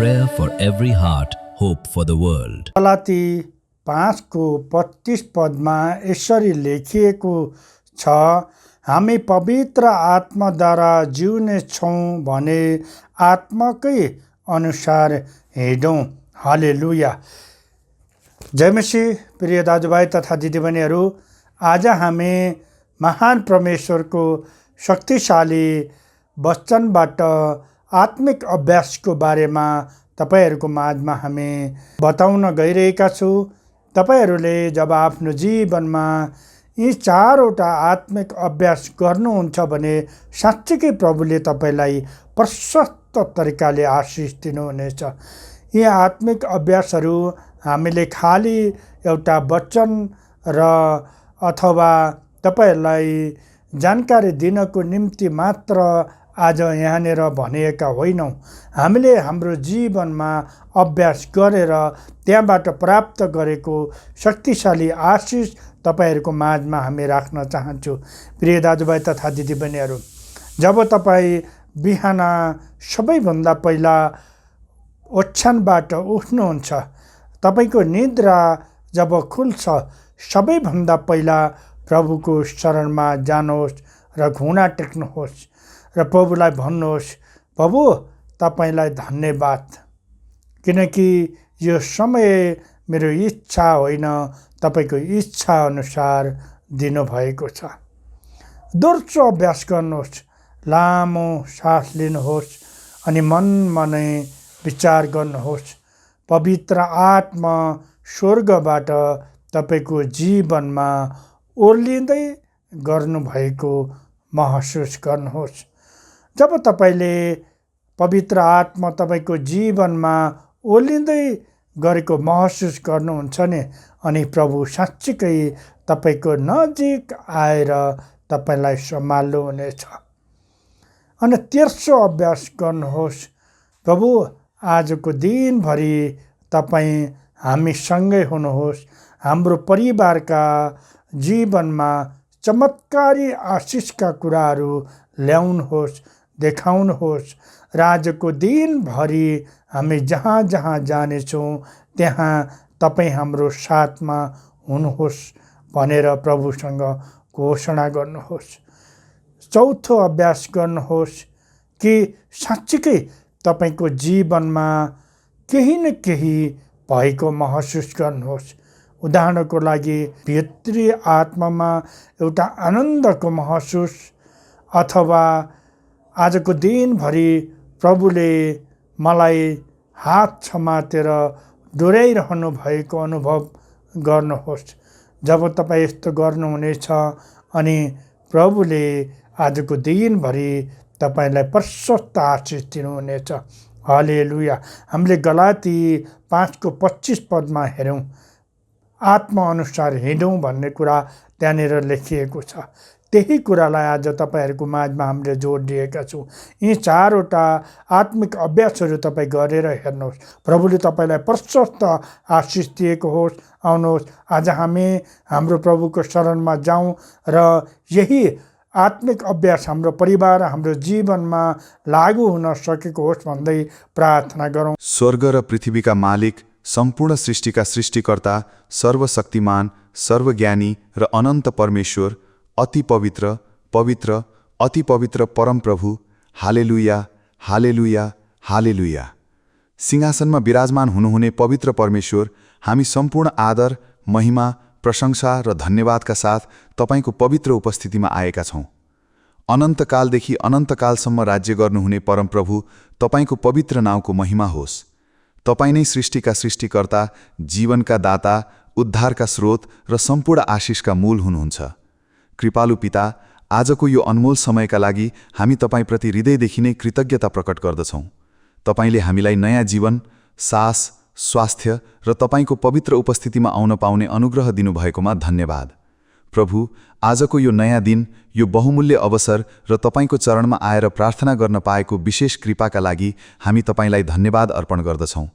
prayer for every heart, hope for the world. Galati 5:25 पदमा यसरी लेखिएको छ, हामी पवित्र आत्माद्वारा जिउने छौँ भने आत्माकै अनुसार हिँडौँ। हालेलुया। जय मसीह। प्रिय दाजुभाइ तथा दिदीबहिनीहरू, आज हामी महान परमेश्वरको शक्तिशाली वचनबाट आत्मिक अभ्यासको बारेमा तपाईहरूको माझमा हामी बताउन गइरहेका छौँ। तपाईहरूले जब आफ्नो जीवनमा यी चारवटा आत्मिक अभ्यास गर्नुहुन्छ भने साँच्चीकै प्रभुले तपाईँलाई प्रशस्त तरिकाले आशिष दिनुहुनेछ। यी आत्मिक अभ्यासहरू हामीले खाली एउटा वचन र अथवा तपाईँहरूलाई जानकारी दिनको निम्ति मात्र आज यहाँनिर भनिएका होइनौँ। हामीले हाम्रो जीवनमा अभ्यास गरेर त्यहाँबाट प्राप्त गरेको शक्तिशाली आशिष तपाईँहरूको माझमा हामी राख्न चाहन्छु। प्रिय दाजुभाइ तथा दिदीबहिनीहरू, जब तपाईँ बिहान सबैभन्दा पहिला ओछ्यानबाट उठ्नुहुन्छ, तपाईँको निद्रा जब खुल्छ, सबैभन्दा पहिला प्रभुको शरणमा जानुहोस् र घुँडा टेक्नुहोस् र प्रभुलाई भन्नुहोस्, प्रभु तपाईँलाई धन्यवाद, किनकि यो समय मेरो इच्छा होइन, तपाईँको इच्छा अनुसार दिनुभएको छ। दोस्रो अभ्यास गर्नुहोस्, लामो सास लिनुहोस् अनि मनमा नै विचार गर्नुहोस्, पवित्र आत्मा स्वर्गबाट तपाईँको जीवनमा ओर्लिँदै गर्नुभएको महसुस गर्नुहोस्। जब तपाईँले पवित्र आत्मा तपाईँको जीवनमा ओर्लिँदै गरेको महसुस गर्नुहुन्छ नि, अनि प्रभु साँच्चीकै तपाईँको नजिक आएर तपाईँलाई सम्हाल्नुहुनेछ। अनि तेस्रो अभ्यास गर्नुहोस्, प्रभु आजको दिनभरि तपाईँ हामीसँगै हुनुहोस्, हाम्रो परिवारका जीवनमा चमत्कारी आशिषका कुराहरू ल्याउनुहोस्, देखाउनुहोस् र आजको दिनभरि हामी जहाँ जहाँ जानेछौँ त्यहाँ तपाईँ हाम्रो साथमा हुनुहोस् भनेर प्रभुसँग घोषणा गर्नुहोस्। चौथो अभ्यास गर्नुहोस् कि साँच्चीकै तपाईँको जीवनमा केही न केही भएको महसुस गर्नुहोस्। उदाहरणको लागि भित्री आत्मामा एउटा आनन्दको महसुस, अथवा आजको दिनभरि प्रभुले मलाई हात समातेर डोर्याइरहनु भएको अनुभव गर्नुहोस्। जब तपाईँ यस्तो गर्नुहुनेछ अनि प्रभुले आजको दिनभरि तपाईँलाई प्रशस्त आशिष दिनुहुनेछ। हालेलुया। हामीले गलाती 5:25 पदमा हेरौँ, आत्मा अनुसार हिँडौँ भन्ने कुरा त्यहाँनिर लेखिएको छ। त्यही कुरालाई आज तपाईँहरूको माझमा हामीले जोड दिएका छौँ। यी चारवटा आत्मिक अभ्यासहरू तपाईँ गरेर हेर्नुहोस्, प्रभुले तपाईँलाई प्रशस्त आशिष दिएको होस्। आउनुहोस्, आज हामी हाम्रो प्रभुको शरणमा जाउँ र यही आत्मिक अभ्यास हाम्रो परिवार, हाम्रो जीवनमा लागू हुन सकेको होस् भन्दै प्रार्थना गरौँ। स्वर्ग र पृथ्वीका मालिक, सम्पूर्ण सृष्टिका सृष्टिकर्ता, सर्वशक्तिमान, सर्वज्ञानी र अनन्त परमेश्वर, अति पवित्र, पवित्र, अति पवित्र परमप्रभु, हालेलुया, हालेलुया, हालेलुया। सिंहासनमा विराजमान हुनुहुने पवित्र परमेश्वर, हामी सम्पूर्ण आदर, महिमा, प्रशंसा र धन्यवादका साथ तपाईँको पवित्र उपस्थितिमा आएका छौँ। अनन्तकालदेखि अनन्तकालसम्म राज्य गर्नुहुने परमप्रभु, तपाईँको पवित्र नाउँको महिमा होस्। तपाईँ नै सृष्टिका सृष्टिकर्ता, जीवनका दाता, उद्धारका स्रोत र सम्पूर्ण आशिषका मूल हुनुहुन्छ। कृपालु पिता, आजको यो अनमोल समयका लागि हामी तपाईँप्रति हृदयदेखि नै कृतज्ञता प्रकट गर्दछौँ। तपाईँले हामीलाई नयाँ जीवन, सास, स्वास्थ्य र तपाईँको पवित्र उपस्थितिमा आउन पाउने अनुग्रह दिनुभएकोमा धन्यवाद। प्रभु, आजको यो नयाँ दिन, यो बहुमूल्य अवसर र तपाईँको चरणमा आएर प्रार्थना गर्न पाएको विशेष कृपाका लागि हामी तपाईँलाई धन्यवाद अर्पण गर्दछौँ।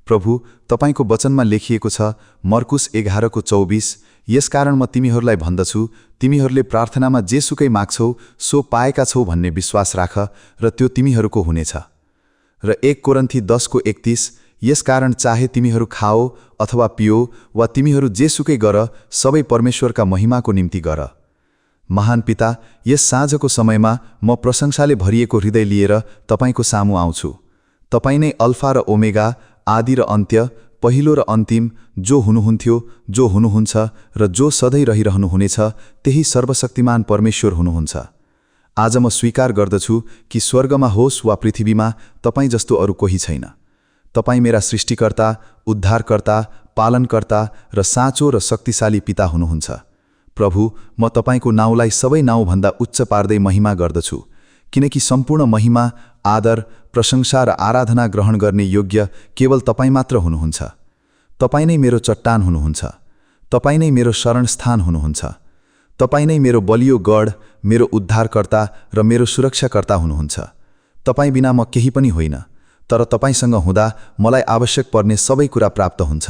प्रभु, तपाईँको वचनमा लेखिएको छ, मर्कुस 11:24, यसकारण म तिमीहरूलाई भन्दछु, तिमीहरूले प्रार्थनामा जेसुकै माग्छौ सो पाएका छौ भन्ने विश्वास राख र त्यो तिमीहरूको हुनेछ। र 1 कोरिन्थी 10:31 यसकारण चाहे तिमीहरू खाओ अथवा पियो वा तिमीहरू जेसुकै गर सबै परमेश्वरका महिमाको निम्ति गर। महान पिता, यस साँझको समयमा म प्रशंसाले भरिएको हृदय लिएर तपाईको सामु आउँछु। तपाईँ नै अल्फा र ओमेगा, आदि र अन्त्य, पहिलो र अन्तिम, जो हुनुहुन्थ्यो, जो हुनुहुन्छ र जो सधैँ रहिरहनुहुनेछ, त्यही सर्वशक्तिमान परमेश्वर हुनुहुन्छ। आज म स्वीकार गर्दछु कि स्वर्गमा होस् वा पृथ्वीमा तपाईँ जस्तो अरू कोही छैन। तपाईँ मेरा सृष्टिकर्ता, उद्धारकर्ता, पालनकर्ता र साँचो र शक्तिशाली पिता हुनुहुन्छ। प्रभु, म तपाईको नाउँलाई सबै नाउँभन्दा उच्च पार्दै महिमा गर्दछु, किनकि सम्पूर्ण महिमा, आदर, प्रशंसा र आराधना ग्रहण गर्ने योग्य केवल तपाईँ मात्र हुनुहुन्छ। तपाईँ नै मेरो चट्टान हुनुहुन्छ। तपाईँ नै मेरो शरणस्थान हुनुहुन्छ। तपाईँ नै मेरो बलियो गढ, मेरो उद्धारकर्ता र मेरो सुरक्षाकर्ता हुनुहुन्छ। तपाईँ बिना म केही पनि होइन, तर तपाईसँग हुँदा मलाई आवश्यक पर्ने सबै कुरा प्राप्त हुन्छ।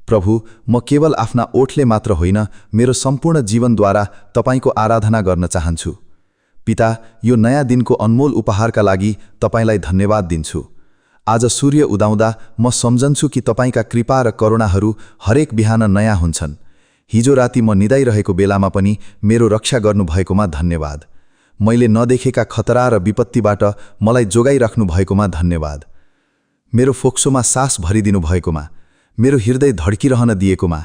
प्रभु, म केवल आफ्ना ओठले मात्र होइन, मेरो सम्पूर्ण जीवनद्वारा तपाईको आराधना गर्न चाहन्छु। पिता, यो नयाँ दिनको अनमोल उपहारका लागि तपाईलाई धन्यवाद दिन्छु। आज सूर्य उदाउँदा म सम्झन्छु कि तपाईका कृपा र करुणाहरू हरेक बिहान नयाँ हुन्छन्। हिजो राति म निदाइरहेको बेलामा पनि मेरो रक्षा गर्नुभएकोमा धन्यवाद। मैले नदेखेका खतरा र विपत्तिबाट मलाई जोगाइराख्नु भएकोमा धन्यवाद। मेरो फोक्सोमा सास भरिदिनु भएकोमा, मेरो हृदय धड्किरहन दिएकोमा,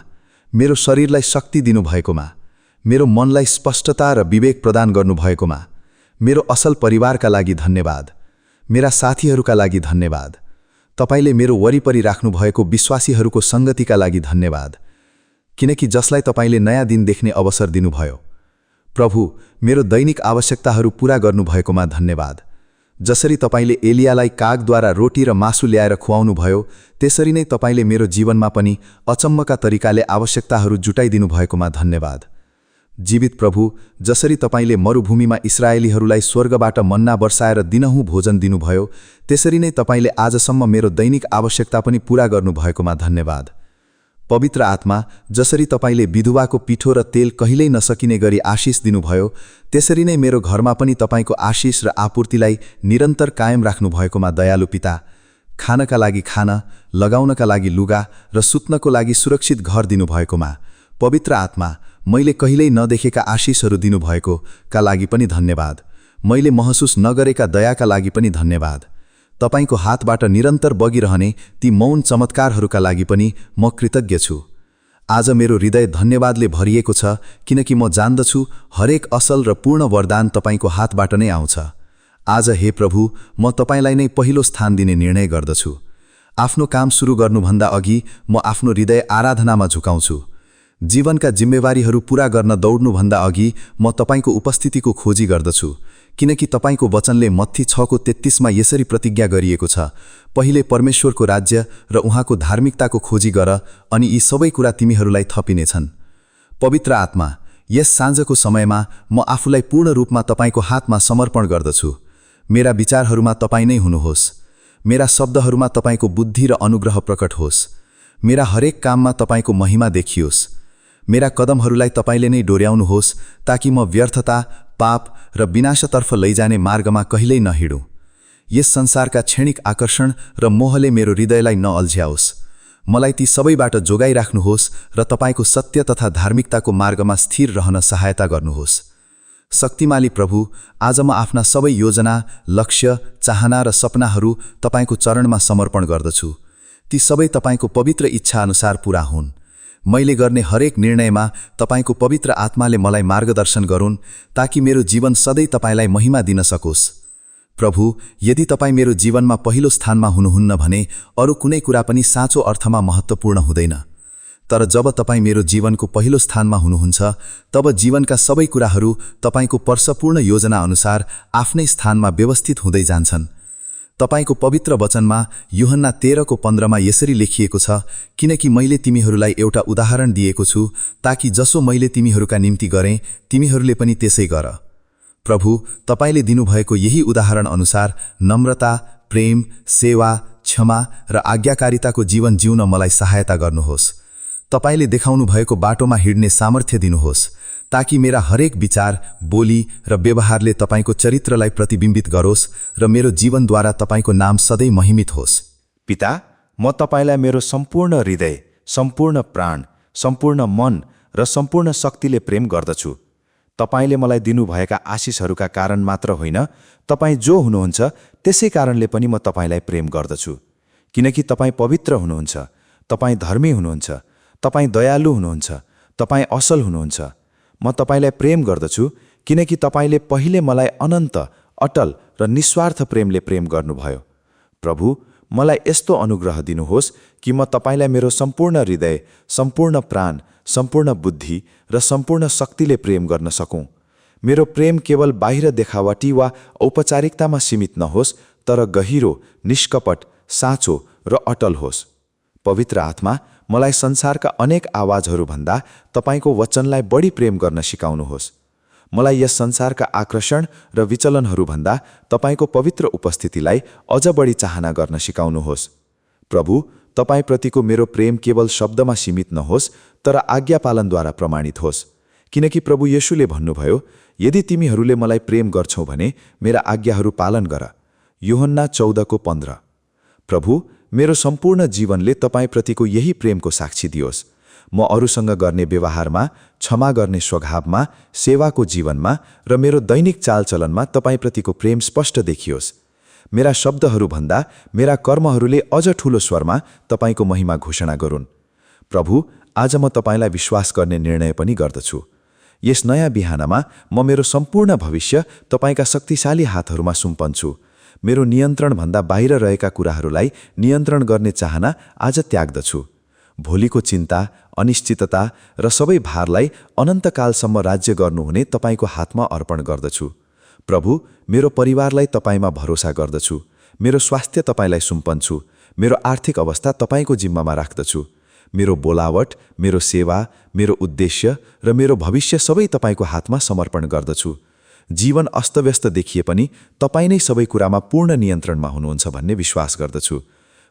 मेरो शरीरलाई शक्ति दिनुभएकोमा, मेरो मनलाई स्पष्टता र विवेक प्रदान गर्नुभएकोमा, मेरो असल परिवारका लागि धन्यवाद। मेरा साथीहरूका लागि धन्यवाद। तपाईले मेरो वरिपरि राख्नुभएको विश्वासीहरूको संगतिका लागि धन्यवाद, किनकि जसलाई तपाईले नयाँ दिन देख्ने अवसर दिनुभयो। प्रभु, मेरो दैनिक आवश्यकताहरू पूरा गर्नुभएकोमा धन्यवाद। जसरी तपाईले एलियालाई कागद्वारा रोटी र मासु ल्याएर खुवाउनु भयो, त्यसरी नै तपाईले मेरो जीवनमा पनि अचम्मका तरिकाले आवश्यकताहरू जुटाइदिनु भएकोमा धन्यवाद। जीवित प्रभु, जसरी तपाईले मरुभूमिमा इस्राएलीहरूलाई स्वर्गबाट मन्ना वर्षाएर दिनहुँ भोजन दिनुभयो, त्यसरी नै तपाईले आजसम्म मेरो दैनिक आवश्यकता पनि पूरा गर्नुभएकोमा धन्यवाद। पवित्र आत्मा, जसरी तपाईले विधुवाको पिठो र तेल कहिल्यै नसकिने गरी आशिष दिनुभयो, त्यसरी नै मेरो घरमा पनि तपाईको आशिष र आपूर्तिलाई निरन्तर कायम राख्नुभएकोमा दयालु पिता, खानका लागि खाना, लगाउनका लागि लुगा र सुत्नको लागि सुरक्षित घर दिनुभएकोमा, पवित्र आत्मा, मैले कहिल्यै नदेखेका आशिषहरू दिनुभएको का लागि पनि धन्यवाद। मैले महसुस नगरेका दयाका लागि पनि धन्यवाद। तपाईको हातबाट निरन्तर बगिरहने ती मौन चमत्कारहरूका लागि पनि म कृतज्ञ छु। आज मेरो हृदय धन्यवादले भरिएको छ, किनकि म जान्दछु हरेक असल र पूर्ण वरदान तपाईको हातबाट नै आउँछ। आज हे प्रभु, म तपाईलाई नै पहिलो स्थान दिने निर्णय गर्दछु। आफ्नो काम सुरु गर्नुभन्दा अघि म आफ्नो हृदय आराधनामा झुकाउँछु। जीवनका जिम्मेवारीहरू पूरा गर्न दौड्नुभन्दा अघि म तपाईको उपस्थितिको खोजी गर्दछु, किनकि तपाईको वचनले मत्ती 6:33 यसरी प्रतिज्ञा गरिएको छ, पहिले परमेश्वरको राज्य र उहाँको धार्मिकताको खोजी गर, अनि यी सबै कुरा तिमीहरूलाई थपिनेछन्। पवित्र आत्मा, यस साँझको समयमा म आफूलाई पूर्ण रूपमा तपाईको हातमा समर्पण गर्दछु। मेरा विचारहरूमा तपाईँ नै हुनुहोस्। मेरा शब्दहरूमा तपाईको बुद्धि र अनुग्रह प्रकट होस्। मेरा हरेक काममा तपाईको महिमा देखियोस्। मेरा कदमहरूलाई तपाईले नै डोर्याउनुहोस्, ताकि म व्यर्थता, पाप र विनाशतर्फ लैजाने मार्गमा कहिल्यै नहिडुँ। यस संसारका क्षणिक आकर्षण र मोहले मेरो हृदयलाई नअल्झ्याओस्। मलाई ती सबैबाट जोगाइराख्नुहोस् र तपाईको सत्य तथा धार्मिकताको मार्गमा स्थिर रहन सहायता गर्नुहोस्। शक्तिमाली प्रभु, आज म आफ्ना सबै योजना, लक्ष्य, चाहना र सपनाहरू तपाईको चरणमा समर्पण गर्दछु। ती सबै तपाईको पवित्र इच्छा अनुसार पूरा हुन्। मैले गर्ने हरेक निर्णयमा तपाईको पवित्र आत्माले मलाई मार्गदर्शन गरून्, ताकि मेरो जीवन सधैँ तपाईलाई महिमा दिन सकोस्। प्रभु, यदि तपाईँ मेरो जीवनमा पहिलो स्थानमा हुनुहुन्न भने अरू कुनै कुरा पनि साँचो अर्थमा महत्त्वपूर्ण हुँदैन। तर जब तपाईँ मेरो जीवनको पहिलो स्थानमा हुनुहुन्छ, तब जीवनका सबै कुराहरू तपाईको पर्सपूर्ण योजना अनुसार आफ्नै स्थानमा व्यवस्थित हुँदै जान्छन्। तपाईको पवित्र वचनमा यूहन्ना 13:15 यसरी लेखिएको छ, किनकि मैले तिमीहरूलाई एउटा उदाहरण दिएको छु, ताकि जसो मैले तिमीहरूका निम्ति गरेँ, तिमीहरूले पनि त्यसै गर। प्रभु, तपाईले दिनुभएको यही उदाहरण अनुसार नम्रता, प्रेम, सेवा, क्षमा र आज्ञाकारिताको जीवन जिउन मलाई सहायता गर्नुहोस्। तपाईले देखाउनु भएको बाटोमा हिड्ने सामर्थ्य दिनुहोस्, ताकि मेरा हरेक विचार, बोली र व्यवहारले तपाईको चरित्रलाई प्रतिबिम्बित गरोस् र मेरो जीवनद्वारा तपाईको नाम सधैँ महिमित होस्। पिता, म तपाईलाई मेरो सम्पूर्ण हृदय, सम्पूर्ण प्राण, सम्पूर्ण मन र सम्पूर्ण शक्तिले प्रेम गर्दछु। तपाईले मलाई दिनुभएका आशिषहरूका कारण मात्र होइन, तपाईँ जो हुनुहुन्छ त्यसै कारणले पनि म तपाईलाई प्रेम गर्दछु। किनकि तपाईँ पवित्र हुनुहुन्छ, तपाईँ धर्मी हुनुहुन्छ, तपाईँ दयालु हुनुहुन्छ, तपाईँ असल हुनुहुन्छ। म तपाईलाई प्रेम गर्दछु किनकि तपाईले पहिले मलाई अनन्त, अटल र निस्वार्थ प्रेमले प्रेम गर्नुभयो। प्रभु, मलाई यस्तो अनुग्रह दिनुहोस् कि म तपाईलाई मेरो सम्पूर्ण हृदय, सम्पूर्ण प्राण, सम्पूर्ण बुद्धि र सम्पूर्ण शक्तिले प्रेम गर्न सकूँ। मेरो प्रेम केवल बाहिर देखावटी वा औपचारिकतामा सीमित नहोस्, तर गहिरो, निष्कपट, साँचो र अटल होस्। पवित्र आत्मा, मलाई संसारका अनेक आवाजहरूभन्दा तपाईको वचनलाई बढी प्रेम गर्न सिकाउनुहोस्। मलाई यस संसारका आकर्षण र विचलनहरूभन्दा तपाईको पवित्र उपस्थितिलाई अझ बढी चाहना गर्न सिकाउनुहोस्। प्रभु, तपाईप्रतिको मेरो प्रेम केवल शब्दमा सीमित नहोस्, तर आज्ञा पालनद्वारा प्रमाणित होस्। किनकि प्रभु येशूले भन्नुभयो, यदि तिमीहरूले मलाई प्रेम गर्छौ भने मेरा आज्ञाहरू पालन गर। यूहन्ना 14:15। प्रभु, मेरो सम्पूर्ण जीवनले तपाईप्रतिको यही प्रेमको साक्षी दियोस्। म अरूसँग गर्ने व्यवहारमा, क्षमा गर्ने स्वभावमा, सेवाको जीवनमा र मेरो दैनिक चालचलनमा तपाईप्रतिको प्रेम स्पष्ट देखियोस्। मेरा शब्दहरूभन्दा मेरा कर्महरूले अझ ठूलो स्वरमा तपाईको महिमा घोषणा गरून्। प्रभु, आज म तपाईलाई विश्वास गर्ने निर्णय पनि गर्दछु। यस नयाँ बिहानमा म मेरो सम्पूर्ण भविष्य तपाईका शक्तिशाली हातहरूमा सुम्पन्छु। मेरो नियन्त्रणभन्दा बाहिर रहेका कुराहरूलाई नियन्त्रण गर्ने चाहना आज त्याग्दछु। भोलिको चिन्ता, अनिश्चितता र सबै भारलाई अनन्तकालसम्म राज्य गर्नुहुने तपाईको हातमा अर्पण गर्दछु। प्रभु, मेरो परिवारलाई तपाईमा भरोसा गर्दछु। मेरो स्वास्थ्य तपाईलाई सुम्पन्छु। मेरो आर्थिक अवस्था तपाईको जिम्मामा राख्दछु। मेरो बोलावट, मेरो सेवा, मेरो उद्देश्य र मेरो भविष्य सबै तपाईको हातमा समर्पण गर्दछु। जीवन अस्तव्यस्त देखिए पनि तपाईँ नै सबै कुरामा पूर्ण नियन्त्रणमा हुनुहुन्छ भन्ने विश्वास गर्दछु।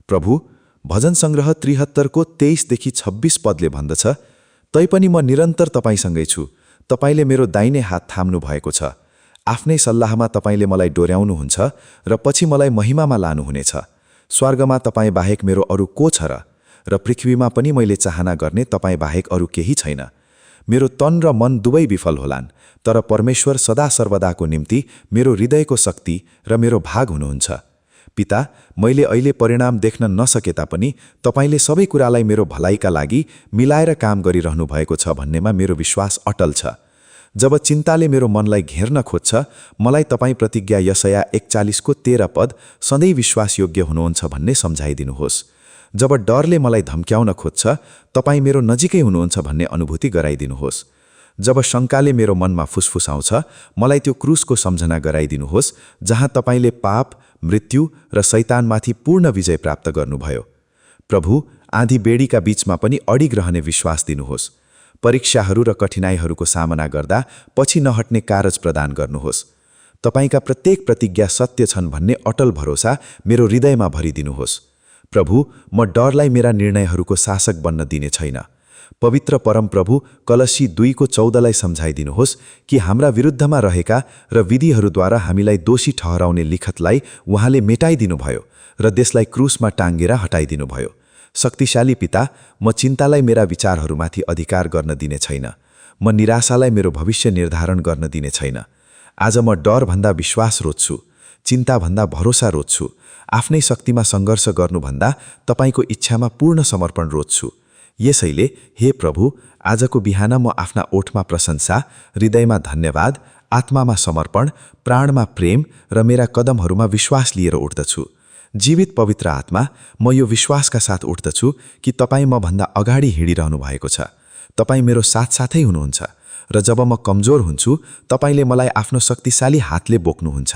प्रभु, भजन संग्रह 73 23 देखि 26 पदले भन्दछ, तैपनि म निरन्तर तपाईसँगै छु। तपाईले मेरो दाहिने हात थाम्नु भएको छ। आफ्नै सल्लाहमा तपाईले मलाई डोर्याउनुहुन्छ र पछि मलाई महिमामा लानुहुनेछ। स्वर्गमा तपाईँ बाहेक मेरो अरू को छ र पृथ्वीमा पनि मैले चाहना गर्ने तपाईँ बाहेक अरू केही छैन। मेरो तन र मन दुवै विफल होलान्, तर परमेश्वर सदा सर्वदाको निम्ति मेरो हृदयको शक्ति र मेरो भाग हुनुहुन्छ। पिता, मैले अहिले परिणाम देख्न नसके तापनि तपाईले सबै कुरालाई मेरो भलाइका लागि मिलाएर काम गरिरहनु भएको छ भन्नेमा मेरो विश्वास अटल छ। जब चिन्ताले मेरो मनलाई घेर्न खोज्छ, मलाई तपाईँ प्रतिज्ञा यशाया 41:13 पद सधैँ विश्वासयोग्य हुनुहुन्छ भन्ने सम्झाइदिनुहोस्। जब डरले मलाई धम्क्याउन खोज्छ, तपाईँ मेरो नजिकै हुनुहुन्छ भन्ने अनुभूति गराइदिनुहोस्। जब शङ्काले मेरो मनमा फुसफुसाउँछ, मलाई त्यो क्रुसको सम्झना गराइदिनुहोस्, जहाँ तपाईले पाप, मृत्यु र शैतानमाथि पूर्ण विजय प्राप्त गर्नुभयो। प्रभु, आँधी बेडीका बीचमा पनि अडिग रहने विश्वास दिनुहोस्। परीक्षाहरू र कठिनाइहरूको सामना गर्दा पछि नहट्ने कारज प्रदान गर्नुहोस्। तपाईका प्रत्येक प्रतिज्ञा सत्य छन् भन्ने अटल भरोसा मेरो हृदयमा भरिदिनुहोस्। प्रभु, म डरलाई मेरा निर्णयहरूको शासक बन्न दिने छैन। पवित्र परमप्रभु कलसी 2:14 सम्झाइदिनुहोस् कि हाम्रा विरुद्धमा रहेका र विधिहरूद्वारा हामीलाई दोषी ठहराउने लिखतलाई उहाँले मेटाइदिनुभयो र त्यसलाई क्रुसमा टाङ्गेर हटाइदिनुभयो। शक्तिशाली पिता, म चिन्तालाई मेरा विचारहरूमाथि अधिकार गर्न दिने छैन। म निराशालाई मेरो भविष्य निर्धारण गर्न दिने छैन। आज म डरभन्दा विश्वास रोज्छु, चिन्ताभन्दा भरोसा रोज्छु। आफ्नै शक्तिमा सङ्घर्ष गर्नुभन्दा तपाईको इच्छामा पूर्ण समर्पण रोज्छु। यसैले हे प्रभु, आजको बिहान म आफ्ना ओठमा प्रशंसा, हृदयमा धन्यवाद, आत्मामा समर्पण, प्राणमा प्रेम र मेरा कदमहरूमा विश्वास लिएर उठ्दछु। जीवित पवित्र आत्मा, म यो विश्वासका साथ उठ्दछु कि तपाईँ म भन्दा अगाडि हिँडिरहनु भएको छ। तपाईँ मेरो साथसाथै हुनुहुन्छ र जब म कमजोर हुन्छु, तपाईले मलाई आफ्नो शक्तिशाली हातले बोक्नुहुन्छ।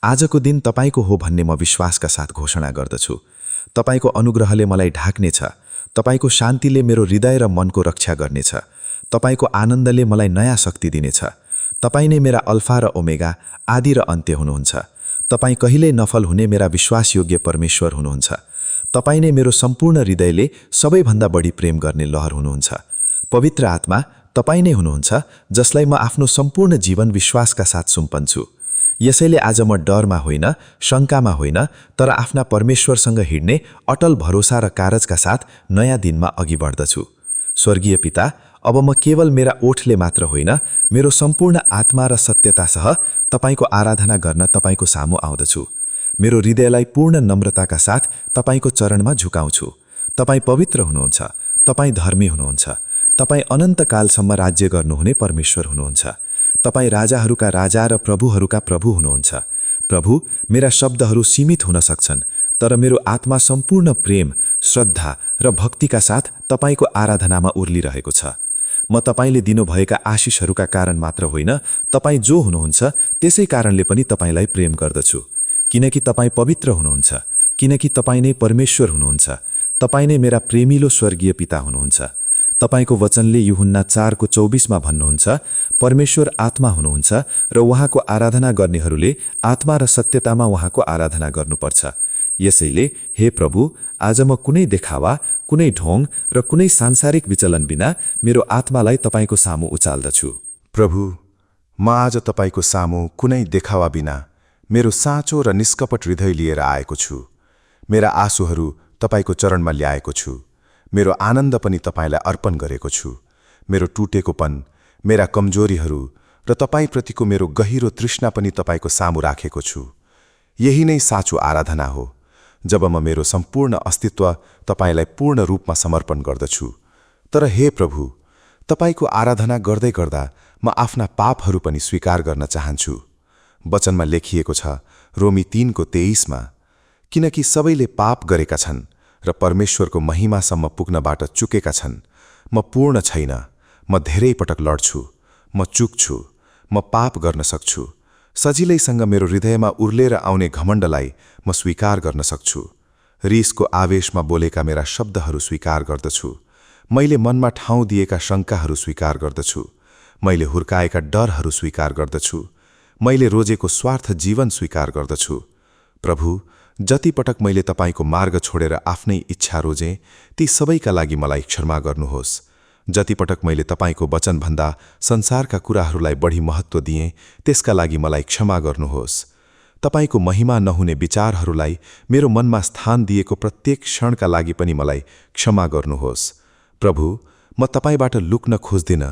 आजको दिन तपाईको हो भन्ने म विश्वासका साथ घोषणा गर्दछु। तपाईको अनुग्रहले मलाई ढाक्नेछ। तपाईको शान्तिले मेरो हृदय र मनको रक्षा गर्नेछ। तपाईको आनन्दले मलाई नयाँ शक्ति दिनेछ। तपाईँ नै मेरा अल्फा र ओमेगा, आदि र अन्त्य हुनुहुन्छ। तपाईँ कहिल्यै नफल हुने मेरा विश्वासयोग्य परमेश्वर हुनुहुन्छ। तपाईँ नै मेरो सम्पूर्ण हृदयले सबैभन्दा बढी प्रेम गर्ने लहर हुनुहुन्छ। पवित्र आत्मा, तपाईँ नै हुनुहुन्छ जसलाई म आफ्नो सम्पूर्ण जीवन विश्वासका साथ सुम्पन्छु। यसैले आज म डरमा होइन, शङ्कामा होइन, तर आफ्ना परमेश्वरसँग हिँड्ने अटल भरोसा र कारजका साथ नयाँ दिनमा अघि बढ्दछु। स्वर्गीय पिता, अब म केवल मेरा ओठले मात्र होइन, मेरो सम्पूर्ण आत्मा र सत्यतासह तपाईको आराधना गर्न तपाईको सामु आउँदछु। मेरो हृदयलाई पूर्ण नम्रताका साथ तपाईको चरणमा झुकाउँछु। तपाईँ पवित्र हुनुहुन्छ, तपाईँ धर्मी हुनुहुन्छ, तपाईँ अनन्तकालसम्म राज्य गर्नुहुने परमेश्वर हुनुहुन्छ। तपाईँ राजाहरूका राजा र प्रभुहरूका प्रभु हुनुहुन्छ। प्रभु, मेरा शब्दहरू सीमित हुन सक्छन्, तर मेरो आत्मा सम्पूर्ण प्रेम, श्रद्धा र भक्तिका साथ तपाईको आराधनामा उर्लिरहेको छ। म तपाईले दिनुभएका आशिषहरूका कारण मात्र होइन, तपाईँ जो हुनुहुन्छ त्यसै कारणले पनि तपाईलाई प्रेम गर्दछु। किनकि तपाईँ पवित्र हुनुहुन्छ, किनकि तपाईँ नै परमेश्वर हुनुहुन्छ। तपाईँ नै मेरा प्रेमिलो स्वर्गीय पिता हुनुहुन्छ। तपाईको वचनले यूहन्ना 4:24 भन्नुहुन्छ, परमेश्वर आत्मा हुनुहुन्छ र उहाँको आराधना गर्नेहरूले आत्मा र सत्यतामा उहाँको आराधना गर्नुपर्छ। यसैले हे प्रभु, आज म कुनै देखावा, कुनै ढोङ र कुनै सांसारिक विचलन बिना मेरो आत्मालाई तपाईको सामु उचाल्दछु। प्रभु, म आज तपाईको सामु कुनै देखावा बिना मेरो साँचो र निष्कपट हृदय लिएर आएको छु। मेरा आँसुहरू तपाईको चरणमा ल्याएको छु। मेरो आनन्द पनि तपाईलाई अर्पण गरेको छु। मेरो टुटेकोपन, मेरा कमजोरीहरू र तपाईप्रतिको मेरो गहिरो तृष्णा पनि तपाईको सामु राखेको छु। यही नै साँचो आराधना हो, जब म मेरो सम्पूर्ण अस्तित्व तपाईलाई पूर्ण रूपमा समर्पण गर्दछु। तर हे प्रभु, तपाईको आराधना गर्दै गर्दा म आफ्ना पापहरू पनि स्वीकार गर्न चाहन्छु। वचनमा लेखिएको छ रोमी 3:23, किनकि सबैले पाप गरेका छन् र परमेश्वरको महिमासम्म पुग्नबाट चुकेका छन्। म पूर्ण छैन, म धेरै पटक लड्छु, म चुक्छु, म पाप गर्न सक्छु। सजिलैसँग मेरो हृदयमा उर्लेर आउने घमण्डलाई म स्वीकार गर्न सक्छु। रिसको आवेशमा बोलेका मेरा शब्दहरू स्वीकार गर्दछु। मैले मनमा ठाउँ दिएका शङ्काहरू स्वीकार गर्दछु। मैले हुर्काएका डरहरू स्वीकार गर्दछु। मैले रोजेको स्वार्थ जीवन स्वीकार गर्दछु। प्रभु, जति पटक मैले तपाईको मार्ग छोडेर आफ्नै इच्छा रोजेँ, ती सबैका लागि मलाई क्षमा गर्नुहोस्। जति पटक मैले तपाईको वचनभन्दा संसारका कुराहरूलाई बढी महत्त्व दिएँ, त्यसका लागि मलाई क्षमा गर्नुहोस्। तपाईको महिमा नहुने विचारहरूलाई मेरो मनमा स्थान दिएको प्रत्येक क्षणका लागि पनि मलाई क्षमा गर्नुहोस्। प्रभु, म तपाईबाट लुक्न खोज्दिन,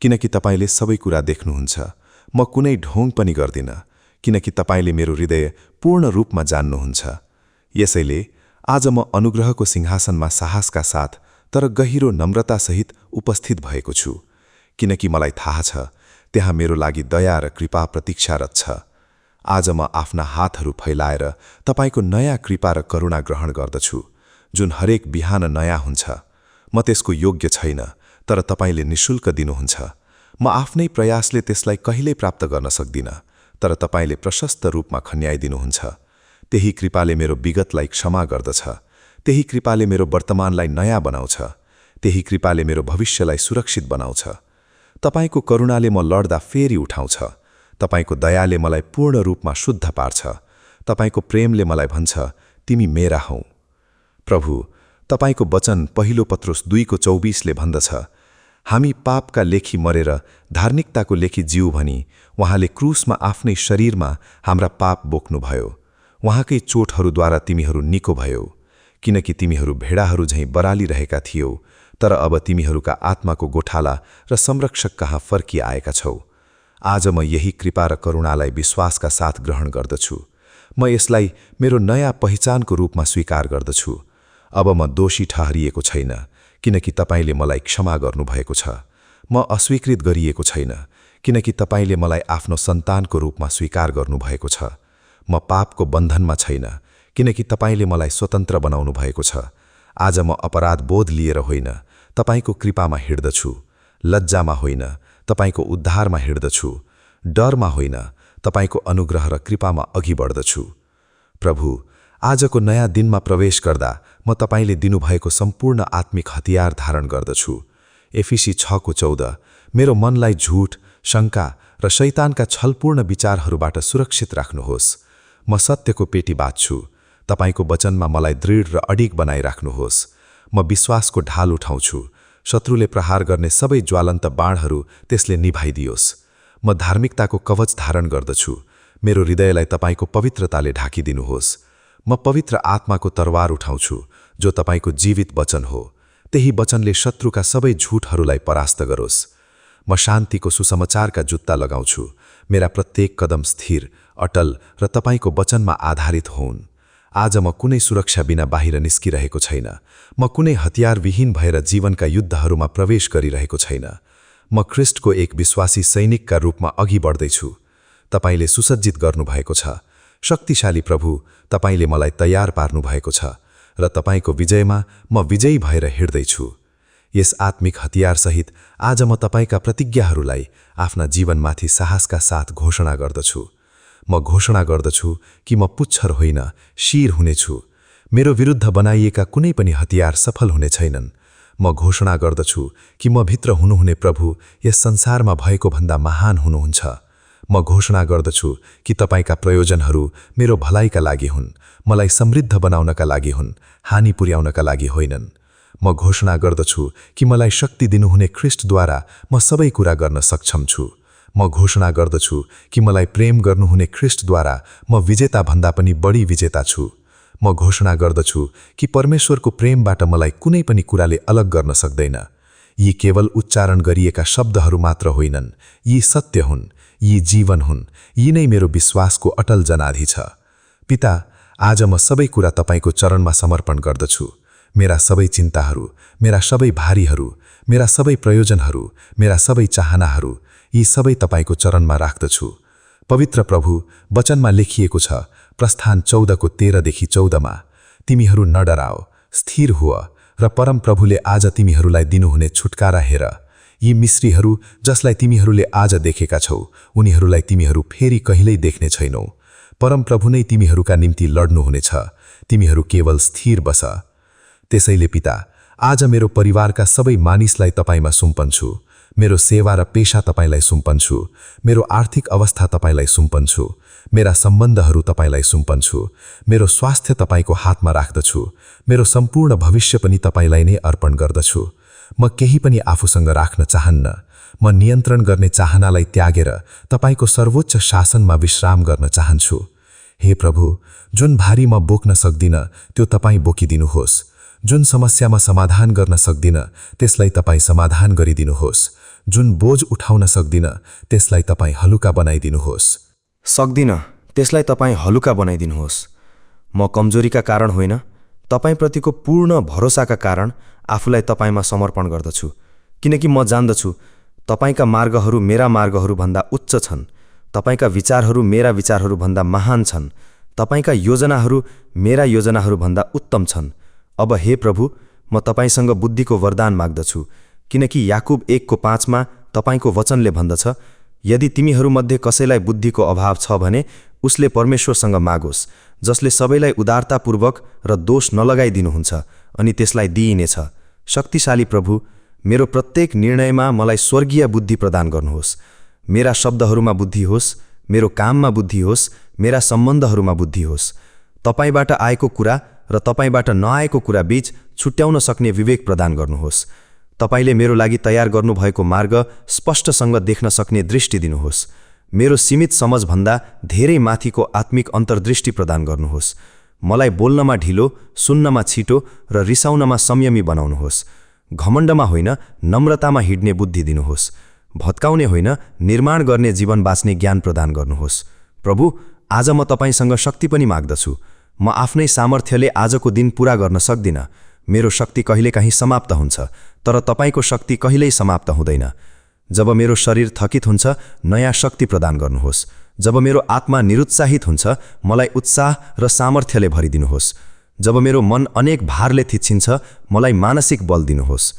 किनकि तपाईले सबै कुरा देख्नुहुन्छ। म कुनै ढोङ पनि गर्दिन, किनकि तपाईले मेरो हृदय पूर्ण रूपमा जान्नुहुन्छ। यसैले आज म अनुग्रहको सिंहासनमा साहसका साथ तर गहिरो नम्रतासहित उपस्थित भएको छु, किनकि मलाई थाहा छ त्यहाँ मेरो लागि दया र कृपा प्रतीक्षारत छ। आज म आफ्ना हातहरू फैलाएर तपाईको नयाँ कृपा र करुणा ग्रहण गर्दछु, जुन हरेक बिहान नयाँ हुन्छ। म त्यसको योग्य छैन, तर तपाईले निशुल्क दिनुहुन्छ। म आफ्नै प्रयासले त्यसलाई कहिल्यै प्राप्त गर्न सक्दिन, तर तपाईले प्रशस्त रूपमा खन्याइदिनुहुन्छ। त्यही कृपाले मेरो विगतलाई क्षमा गर्दछ। त्यही कृपाले मेरो वर्तमानलाई नयाँ बनाउँछ। त्यही कृपाले मेरो भविष्यलाई सुरक्षित बनाउँछ। तपाईको करुणाले म लड्दा फेरि उठाउँछ। तपाईको दयाले मलाई पूर्ण रूपमा शुद्ध पार्छ। तपाईको प्रेमले मलाई भन्छ, तिमी मेरा हौ। प्रभु, तपाईको वचन पहिलो पत्रुस 2:24 भन्दछ, हामी पापका लेखी मरेर धार्मिकताको लेखी जिउ भनी उहाँले क्रुसमा आफ्नै शरीरमा हाम्रा पाप बोक्नुभयो। उहाँकै चोटहरूद्वारा तिमीहरू निको भयो, किनकि तिमीहरू भेडाहरू झैं बरालिरहेका थियौ, तर अब तिमीहरूका आत्माको गोठाला र संरक्षक कहाँ फर्किआएका छौ। आज म यही कृपा र करुणालाई विश्वासका साथ ग्रहण गर्दछु। म यसलाई मेरो नयाँ पहिचानको रूपमा स्वीकार गर्दछु। अब म दोषी ठहरिएको छैन, किनकि तपाईले मलाई क्षमा गर्नुभएको छ। म अस्वीकृत गरिएको छैन, किनकि तपाईले मलाई आफ्नो सन्तानको रूपमा स्वीकार गर्नुभएको छ। म पापको बन्धनमा छैन, किनकि तपाईले मलाई स्वतन्त्र बनाउनु भएको छ। आज म अपराध बोध लिएर होइन, तपाईको कृपामा हिँड्दछु। लज्जामा होइन, तपाईको उद्धारमा हिँड्दछु। डरमा होइन, तपाईको अनुग्रह र कृपामा अघि बढ्दछु। प्रभु, आजको नयाँ दिनमा प्रवेश गर्दा म तपाईले दिनुभएको सम्पूर्ण आत्मिक हतियार धारण गर्दछु। एफिसी 6:14 मेरो मनलाई झुट, शङ्का र शैतानका छलपूर्ण विचारहरूबाट सुरक्षित राख्नुहोस्। म सत्यको पेटी बाँध्छु। तपाईको वचनमा मलाई दृढ र अडिग बनाइराख्नुहोस्। म विश्वासको ढाल उठाउँछु। शत्रुले प्रहार गर्ने सबै ज्वालन्त बाणहरू त्यसले निभाइदियोस्। म धार्मिकताको कवच धारण गर्दछु। मेरो हृदयलाई तपाईको पवित्रताले ढाकिदिनुहोस्। म पवित्र आत्माको तरवार उठाउँछु, जो तपाईको जीवित वचन हो। त्यही वचनले शत्रुका सबै झूठहरूलाई परास्त गरोस्। म शान्तिको सुसमाचारका जुत्ता लगाउँछु। मेरा प्रत्येक कदम स्थिर, अटल र तपाईको वचनमा आधारित होउन्। आज म कुनै सुरक्षा बिना बाहिर निस्किरहेको छैन। म कुनै हतियारविहीन भएर जीवनका युद्धहरूमा प्रवेश गरिरहेको छैन। म ख्रिस्टको एक विश्वासी सैनिकका रूपमा अघि बढ्दैछु। तपाईले सुसज्जित गर्नुभएको छ। शक्तिशाली प्रभु, तपाईले मलाई तयार पार्नुभएको छ र तपाईको विजयमा म विजयी भएर हिँड्दैछु। यस आत्मिक हतियारसहित आज म तपाईका प्रतिज्ञाहरूलाई आफ्ना जीवनमाथि साहसका साथ घोषणा गर्दछु। म घोषणा गर्दछु कि म पुच्छर होइन, शिर हुनेछु। मेरो विरुद्ध बनाइएका कुनै पनि हतियार सफल हुने छैनन्। म घोषणा गर्दछु कि म भित्र हुनुहुने प्रभु यस संसारमा भएको भन्दा महान हुनुहुन्छ। म घोषणा गर्दछु कि तपाईका प्रयोजनहरू मेरो भलाइका लागि हुन्, मलाई समृद्ध बनाउनका लागि हुन्, हानि पुर्याउनका लागि होइनन्। म घोषणा गर्दछु कि मलाई शक्ति दिनुहुने ख्रिस्टद्वारा म सबै कुरा गर्न सक्षम छु। म घोषणा गर्दछु कि मलाई प्रेम गर्नुहुने ख्रिस्टद्वारा म विजेता भन्दा पनि बढी विजेता छु। म घोषणा गर्दछु कि परमेश्वरको प्रेमबाट मलाई कुनै पनि कुराले अलग गर्न सक्दैन। यी केवल उच्चारण गरिएका शब्दहरू मात्र होइनन्, यी सत्य हुन्, यी जीवन हुन्। यी नै मेरो विश्वासको अटल जनाधी छ। पिता, आज म सबै कुरा तपाईको चरणमा समर्पण गर्दछु। मेरा सबै चिन्ताहरू, मेरा सबै भारीहरू, मेरा सबै प्रयोजनहरू, मेरा सबै चाहनाहरू, यी सबै तपाईको चरणमा राख्दछु। पवित्र प्रभु, वचनमा लेखिएको छ, प्रस्थान 14:13-14 तिमीहरू नडराओ, स्थिर हुଅ र परम प्रभुले आज तिमीहरूलाई दिनुहुने छुटकारा हेर। यी मिश्रीहरू जसलाई तिमीहरूले आज देखेका छौ, उनीहरूलाई तिमीहरू फेरि कहिल्यै देख्ने छैनौ। परम प्रभु नै तिमीहरूका निम्ति लड्नुहुनेछ। तिमीहरू केवल स्थिर बस। त्यसैले पिता, आज मेरो परिवारका सबै मानिसलाई तपाईमा सुम्पन्छु। मेरो सेवा र पेशा तपाईलाई सुम्पन्छु। मेरो आर्थिक अवस्था तपाईलाई सुम्पन्छु। मेरा सम्बन्धहरू तपाईलाई सुम्पन्छु। मेरो स्वास्थ्य तपाईको हातमा राख्दछु। मेरो सम्पूर्ण भविष्य पनि तपाईलाई नै अर्पण गर्दछु। म केही पनि आफूसँग राख्न चाहन्न। म नियन्त्रण गर्ने चाहनालाई त्यागेर तपाईको सर्वोच्च शासनमा विश्राम गर्न चाहन्छु। हे प्रभु, जुन भारी म बोक्न सक्दिन त्यो तपाई बोकिदिनुहोस्। जुन समस्यामा समाधान गर्न सक्दिन त्यसलाई तपाई समाधान गरिदिनुहोस्। जुन बोझ उठाउन सक्दिन त्यसलाई तपाई हलुका बनाइदिनुहोस्। सक्दिन त्यसलाई तपाईँ हलुका बनाइदिनुहोस्। म कमजोरीका कारण होइन, तपाईँप्रतिको पूर्ण भरोसाका कारण आफूलाई तपाईमा समर्पण गर्दछु। किनकि म जान्दछु तपाईका मार्गहरू मेरा मार्गहरूभन्दा उच्च छन्। तपाईका विचारहरू मेरा विचारहरूभन्दा महान छन्। तपाईका योजनाहरू मेरा योजनाहरूभन्दा उत्तम छन्। अब हे प्रभु, म तपाईसँग बुद्धिको वरदान माग्दछु। किनकि याकुब 1:5 तपाईको वचनले भन्दछ, यदि तिमीहरूमध्ये कसैलाई बुद्धिको अभाव छ भने उसले परमेश्वरसँग मागोस्, जसले सबैलाई उदारतापूर्वक र दोष नलगाइदिनुहुन्छ, अनि त्यसलाई दिइनेछ। शक्तिशाली प्रभु, मेरो प्रत्येक निर्णयमा मलाई स्वर्गीय बुद्धि प्रदान गर्नुहोस्। मेरा शब्दहरूमा बुद्धि होस्, मेरो काममा बुद्धि होस्, मेरा सम्बन्धहरूमा बुद्धि होस्। तपाईबाट आएको कुरा र तपाईबाट नआएको कुरा बीच छुट्याउन सक्ने विवेक प्रदान गर्नुहोस्। तपाईले मेरो लागि तयार गर्नुभएको मार्ग स्पष्टसँग देख्न सक्ने दृष्टि दिनुहोस्। मेरो सीमित समझभन्दा धेरै माथिको आत्मिक अन्तर्दृष्टि प्रदान गर्नुहोस्। मलाई बोल्नमा ढिलो, सुन्नमा छिटो र रिसाउनमा संयमी बनाउनुहोस्। घमण्डमा होइन, नम्रतामा हिड्ने बुद्धि दिनुहोस्। भत्काउने होइन, निर्माण गर्ने जीवन बाँच्ने ज्ञान प्रदान गर्नुहोस्। प्रभु, आज म तपाईसँग शक्ति पनि माग्दछु। म आफ्नै सामर्थ्यले आजको दिन पूरा गर्न सक्दिन। मेरो शक्ति कहिलेकाहीँ समाप्त हुन्छ, तर तपाईको शक्ति कहिल्यै समाप्त हुँदैन। जब मेरो शरीर थकित हुन्छ, नयाँ शक्ति प्रदान गर्नुहोस्। जब मेरो आत्मा निरुत्साहित हुन्छ, मलाई उत्साह र सामर्थ्यले भरिदिनुहोस्। जब मेरो मन अनेक भारले थिच्छिन्छ, मलाई मानसिक बल दिनुहोस्।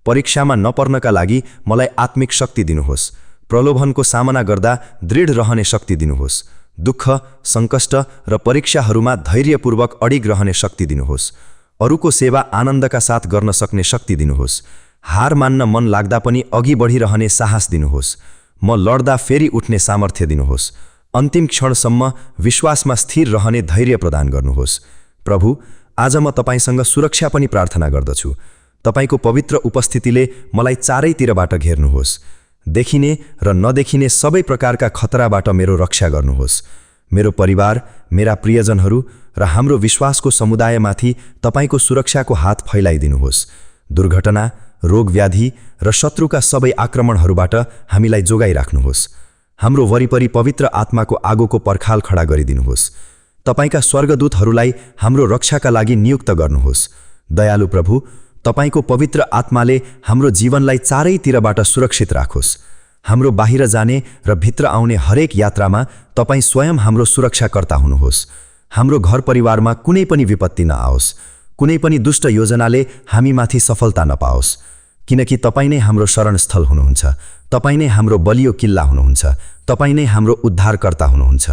परीक्षामा नपर्नका लागि मलाई आत्मिक शक्ति दिनुहोस्। प्रलोभनको सामना गर्दा दृढ रहने शक्ति दिनुहोस्। दुःख, सङ्कष्ट र परीक्षाहरूमा धैर्यपूर्वक अडिग रहने शक्ति दिनुहोस्। अरूको सेवा आनन्दका साथ गर्न सक्ने शक्ति दिनुहोस्। हार मान्न मन लाग्दा पनि अघि बढिरहने साहस दिनुहोस्। म लड्दा फेरि उठ्ने सामर्थ्य दिनुहोस्। अन्तिम क्षणसम्म विश्वासमा स्थिर रहने धैर्य प्रदान गर्नुहोस्। प्रभु, आज म तपाईसँग सुरक्षा पनि प्रार्थना गर्दछु। तपाईको पवित्र उपस्थितिले मलाई चारैतिरबाट घेर्नुहोस्। देखिने र नदेखिने सबै प्रकारका खतराबाट मेरो रक्षा गर्नुहोस्। मेरो परिवार, मेरा प्रियजनहरू र हाम्रो विश्वासको समुदायमाथि तपाईको सुरक्षाको हात फैलाइदिनुहोस्। दुर्घटना, रोगव्याधि र शत्रुका सबै आक्रमणहरूबाट हामीलाई जोगाइराख्नुहोस्। हाम्रो वरिपरि पवित्र आत्माको आगोको पर्खाल खडा गरिदिनुहोस्। तपाईका स्वर्गदूतहरूलाई हाम्रो रक्षाका लागि नियुक्त गर्नुहोस्। दयालु प्रभु, तपाईको पवित्र आत्माले हाम्रो जीवनलाई चारैतिरबाट सुरक्षित राखोस्। हाम्रो बाहिर जाने र भित्र आउने हरेक यात्रामा तपाई स्वयं हाम्रो सुरक्षाकर्ता हुनुहोस्। हाम्रो घर परिवारमा कुनै पनि विपत्ति नआओस्, कुनै पनि दुष्ट योजनाले हामीमाथि सफलता नपाओस्, किनकि तपाई नै हाम्रो शरणस्थल हुनुहुन्छ। तपाई नै हाम्रो बलियो किल्ला हुनुहुन्छ। तपाई नै हाम्रो उद्धारकर्ता हुनुहुन्छ।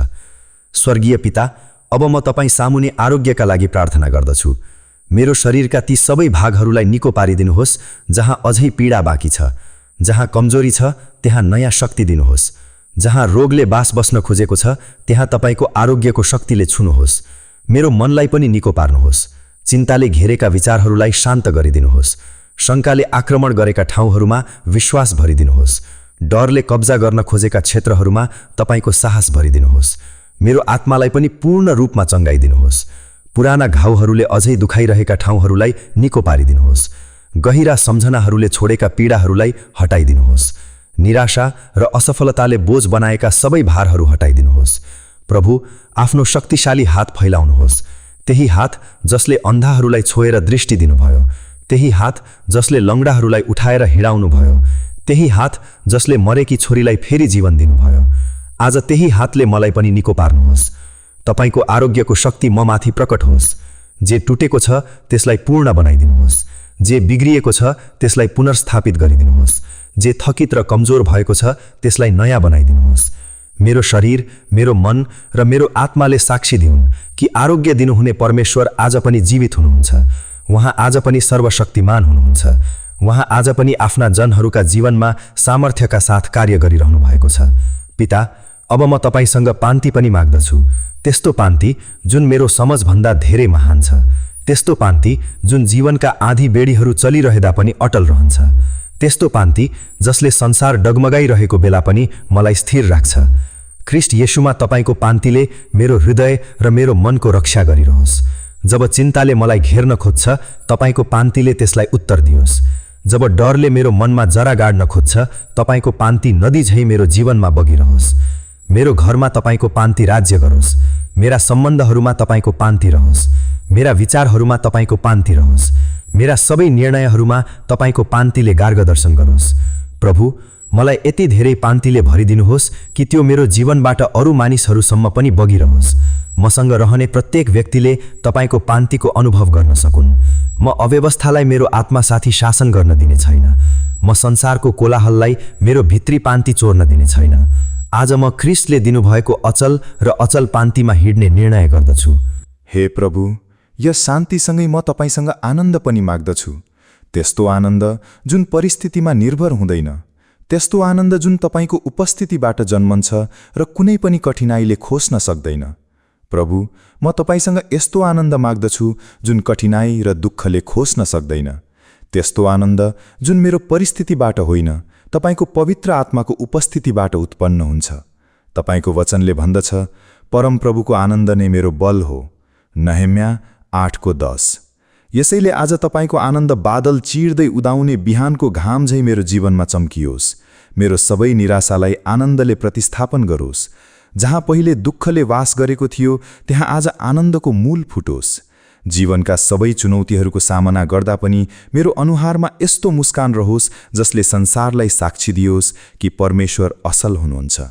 स्वर्गीय पिता, अब म तपाई सामुने आरोग्यका लागि प्रार्थना गर्दछु। मेरो शरीरका ती सबै भागहरूलाई निको पारिदिनुहोस् जहाँ अझै पीडा बाँकी छ। जहाँ कमजोरी छ त्यहाँ नयाँ शक्ति दिनुहोस्। जहाँ रोगले बास बस्न खोजेको छ त्यहाँ तपाईको आरोग्यको शक्तिले छुनुहोस्। मेरो मनलाई पनि निको पार्नुहोस्। चिन्ताले घेरेका विचारहरूलाई शान्त गरिदिनुहोस्। शङ्काले आक्रमण गरेका ठाउँहरूमा विश्वास भरिदिनुहोस्। डरले कब्जा गर्न खोजेका क्षेत्रहरूमा तपाईको साहस भरिदिनुहोस्। मेरो आत्मालाई पनि पूर्ण रूपमा चङ्गाइदिनुहोस्। पुराना घाउहरूले अझै दुखाइरहेका ठाउँहरूलाई निको पारिदिनुहोस्। गहिरा सम्झनाहरूले छोडेका पीडाहरूलाई हटाइदिनुहोस्। निराशा र असफलताले बोझ बनाएका सबै भारहरू हटाइदिनुहोस्। प्रभु, आफ्नो शक्तिशाली हात फैलाउनुहोस्। त्यही हात जसले अन्धाहरूलाई छोएर दृष्टि दिनुभयो, त्यही हात जसले लङ्गडाहरूलाई उठाएर हिँडाउनु भयो, त्यही हात जसले मरेकी छोरीलाई फेरि जीवन दिनुभयो, आज त्यही हातले मलाई पनि निको पार्नुहोस्। तपाईको आरोग्यको शक्ति म माथि प्रकट होस्। जे टुटेको छ त्यसलाई पूर्ण बनाइदिनुहोस्। जे बिग्रिएको छ त्यसलाई पुनर्स्थापित गरिदिनुहोस्। जे थकित र कमजोर भएको छ त्यसलाई नयाँ बनाइदिनुहोस्। मेरो शरीर, मेरो मन र मेरो आत्माले साक्षी दिउन् कि आरोग्य दिनुहुने परमेश्वर आज पनि जीवित हुनुहुन्छ। उहाँ आज पनि सर्वशक्तिमान हुनुहुन्छ। उहाँ आज पनि आफ्ना जनहरूका जीवनमा सामर्थ्यका साथ कार्य गरिरहनु भएको छ। पिता, अब म तपाईसँग पान्ति पनि माग्दछु। त्यस्तो पान्ति जुन मेरो समझभन्दा धेरै महान छ। त्यस्तो पान्ति जुन जीवनका आधी बेडीहरू चलिरहेदा पनि अटल रहन्छ। त्यस्तो पान्ति जसले संसार डगमगाइरहेको बेला पनि मलाई स्थिर राख्छ। ख्रीष्ट येशूमा तपाईको पान्तिले मेरो हृदय र मेरो मनको रक्षा गरिरहोस्। जब चिन्ताले मलाई घेर्न खोज्छ, तपाईको पान्तिले त्यसलाई उत्तर दियोस्। जब डरले मेरो मनमा जरा गाड्न खोज्छ, तपाईको पान्ति नदी झैं मेरो जीवनमा बगिरहोस्। मेरो घरमा तपाईको पान्ति राज्य गरोस्। मेरा सम्बन्धहरूमा तपाईको पान्ति रहोस्। मेरा विचारहरूमा तपाईको पान्ति रहोस्। मेरा सबै निर्णयहरूमा तपाईको पान्तिले मार्गदर्शन गरोस्। प्रभु, मलाई यति धेरै पान्तिले भरिदिनुहोस् कि त्यो मेरो जीवनबाट अरू मानिसहरूसम्म पनि बगिरहोस्। मसँग रहने प्रत्येक व्यक्तिले तपाईको पान्तिको अनुभव गर्न सकुन्। म अव्यवस्थालाई मेरो आत्मासाथी शासन गर्न दिने छैन। म संसारको कोलाहललाई मेरो भित्री पान्ति चोर्न दिने छैन। आज म ख्रीष्टले दिनुभएको अचल र अचल पान्तिमा हिँड्ने निर्णय गर्दछु। हे प्रभु, यस शान्तिसँगै म तपाईसँग आनन्द पनि माग्दछु। त्यस्तो आनन्द जुन परिस्थितिमा निर्भर हुँदैन, त्यस्तो आनन्द जुन तपाईको उपस्थितिबाट जन्मन्छ र कुनै पनि कठिनाइले खोस्न सक्दैन। प्रभु, म तपाईसँग यस्तो आनन्द माग्दछु जुन कठिनाइ र दुःखले खोस्न सक्दैन। त्यस्तो आनन्द जुन मेरो परिस्थितिबाट होइन, तपाईको पवित्र आत्माको उपस्थितिबाट उत्पन्न हुन्छ। तपाईको वचनले भन्दछ, परमप्रभुको आनन्द नै मेरो बल हो। नहम्या 8:10। यसैले आज तपाईको आनन्द बादल चिर्दै उदाउने बिहानको घाम झैं मेरो जीवनमा चम्कियोस्। मेरो सबै निराशालाई आनन्दले प्रतिस्थापन गरोस्। जहाँ पहिले दुःखले वास गरेको थियो त्यहाँ आज आनन्दको मूल फुटोस्। जीवनका सबै चुनौतीहरूको सामना गर्दा पनि मेरो अनुहारमा यस्तो मुस्कान रहोस् जसले संसारलाई साक्षी दियोस् कि परमेश्वर असल हुनुहुन्छ।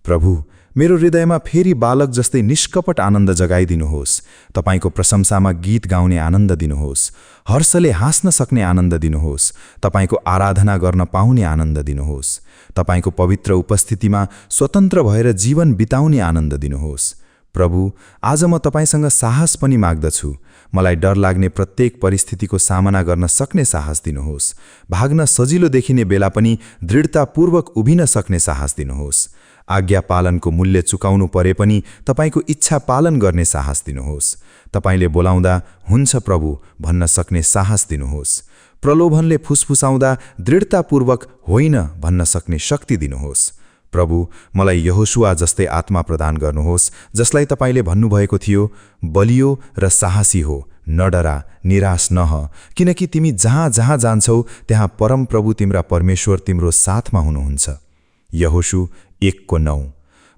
प्रभु, मेरो हृदयमा फेरि बालक जस्तै निष्कपट आनन्द जगाइदिनुहोस्। तपाईको प्रशंसामा गीत गाउने आनन्द दिनुहोस्। हर्षले हाँस्न सक्ने आनन्द दिनुहोस्। तपाईको आराधना गर्न पाउने आनन्द दिनुहोस्। तपाईको पवित्र उपस्थितिमा स्वतन्त्र भएर जीवन बिताउने आनन्द दिनुहोस्। प्रभु, आज म तपाईसँग साहस पनि माग्दछु। मलाई डर लाग्ने प्रत्येक परिस्थितिको सामना गर्न सक्ने साहस दिनुहोस्। भाग्न सजिलो देखिने बेला पनि दृढतापूर्वक उभिन सक्ने साहस दिनुहोस्। आज्ञा पालनको मूल्य चुकाउनु परे पनि तपाईको इच्छा पालन गर्ने साहस दिनुहोस्। तपाईले बोलाउँदा हुन्छ प्रभु भन्न सक्ने साहस दिनुहोस्। प्रलोभनले फुसफुसाउँदा दृढतापूर्वक होइन भन्न सक्ने शक्ति दिनुहोस्। प्रभु, मलाई यहोशुआ जस्तै आत्मा प्रदान गर्नुहोस्, जसलाई तपाईँले भन्नुभएको थियो, बलियो र साहसी हो, न डरा, निराश नह, किनकि तिमी जहाँ जहाँ जान्छौ त्यहाँ परमप्रभु तिम्रा परमेश्वर तिम्रो साथमा हुनुहुन्छ। यहोशु 1:9।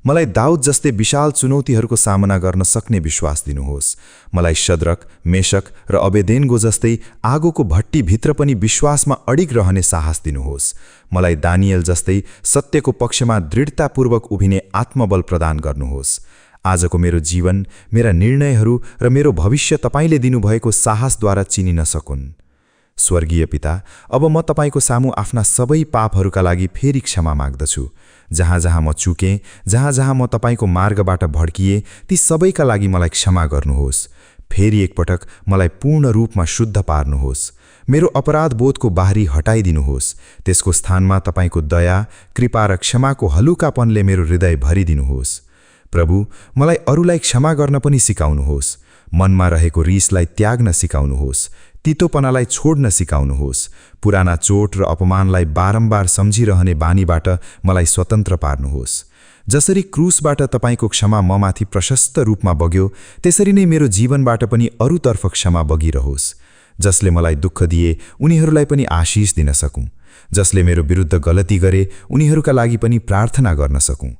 मलाई दाउद जस्तै विशाल चुनौतीहरूको सामना गर्न सक्ने विश्वास दिनुहोस्। मलाई शद्रक, मेशक र अबेदेनगो जस्तै आगोको भट्टीभित्र पनि विश्वासमा अडिग रहने साहस दिनुहोस्। मलाई दानियल जस्तै सत्यको पक्षमा दृढतापूर्वक उभिने आत्मबल प्रदान गर्नुहोस्। आजको मेरो जीवन, मेरा निर्णयहरू र मेरो भविष्य तपाईँले दिनुभएको साहसद्वारा चिनिन सकुन्। स्वर्गीय पिता, अब म तपाईँको सामु आफ्ना सबै पापहरूका लागि फेरि क्षमा माग्दछु। जहाँ जहाँ म चुकेँ, जहाँ जहाँ म तपाईँको मार्गबाट भड्किए, ती सबैका लागि मलाई क्षमा गर्नुहोस्। फेरि एकपटक मलाई पूर्ण रूपमा शुद्ध पार्नुहोस्। मेरो अपराध बोधको बाहरी हटाइदिनुहोस्। त्यसको स्थानमा तपाईँको दया, कृपा र क्षमाको हलुकापनले मेरो हृदय भरिदिनुहोस्। प्रभु, मलाई अरूलाई क्षमा गर्न पनि सिकाउनुहोस्। मनमा रहेको रिसलाई त्याग्न सिकाउनुहोस्। तितोपनालाई छोड्न सिकाउनुहोस्। पुराना चोट र अपमानलाई बारम्बार सम्झिरहने बानीबाट मलाई स्वतन्त्र पार्नुहोस्। जसरी क्रूसबाट तपाईँको क्षमा ममाथि प्रशस्त रूपमा बग्यो, त्यसरी नै मेरो जीवनबाट पनि अरूतर्फ क्षमा बगिरहोस्। जसले मलाई दुःख दिए, उनीहरूलाई पनि आशिष दिन सकूँ। जसले मेरो विरुद्ध गलती गरे, उनीहरूका लागि पनि प्रार्थना गर्न सकूँ।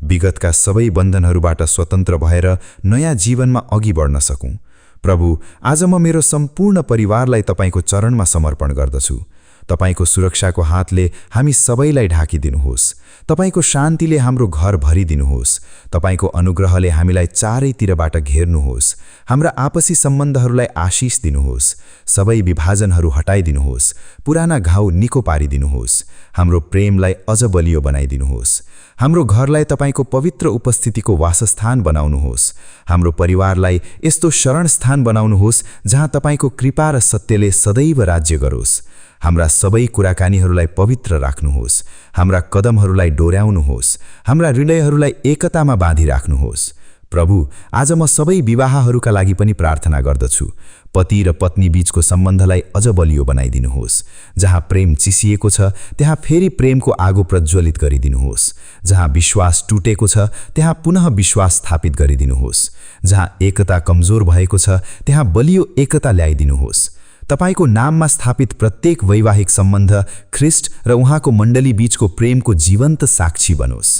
विगतका सबै बन्धनहरूबाट स्वतन्त्र भएर नयाँ जीवनमा अघि बढ्न सकूँ। प्रभु, आज म मेरो सम्पूर्ण परिवारलाई तपाईँको चरणमा समर्पण गर्दछु। तपाईँको सुरक्षाको हातले हामी सबैलाई ढाकिदिनुहोस्। तपाईँको शान्तिले हाम्रो घर भरिदिनुहोस्। तपाईँको अनुग्रहले हामीलाई चारैतिरबाट घेर्नुहोस्। हाम्रा आपसी सम्बन्धहरूलाई आशिष दिनुहोस्। सबै विभाजनहरू हटाइदिनुहोस्। पुराना घाउ निको पारिदिनुहोस्। हाम्रो प्रेमलाई अझ बलियो बनाइदिनुहोस्। हाम्रो घरलाई तपाईँको पवित्र उपस्थितिको वासस्थान बनाउनुहोस्। हाम्रो परिवारलाई यस्तो शरण स्थान बनाउनुहोस् जहाँ तपाईँको कृपा र सत्यले सदैव राज्य गरोस्। हाम्रा सबै कुराकानीहरूलाई पवित्र राख्नुहोस्। हाम्रा कदमहरूलाई डोर्याउनुहोस्। हाम्रा हृदयहरूलाई एकतामा बाँधिराख्नुहोस्। प्रभु, आज म सबै विवाहहरूका लागि पनि प्रार्थना गर्दछु। पति र पत्नी बीचको सम्बन्धलाई अझ बलियो बनाइदिनुहोस्। जहाँ प्रेम चिसिएको छ, त्यहाँ फेरि प्रेमको आगो प्रज्वलित गरिदिनुहोस्। जहाँ विश्वास टुटेको छ, त्यहाँ पुनः विश्वास स्थापित गरिदिनुहोस्। जहाँ एकता कमजोर भएको छ, त्यहाँ बलियो एकता ल्याइदिनुहोस्। तपाईको नाममा स्थापित प्रत्येक वैवाहिक सम्बन्ध ख्रिस्ट र उहाँको मण्डली बीचको प्रेमको जीवन्त साक्षी बनोस्।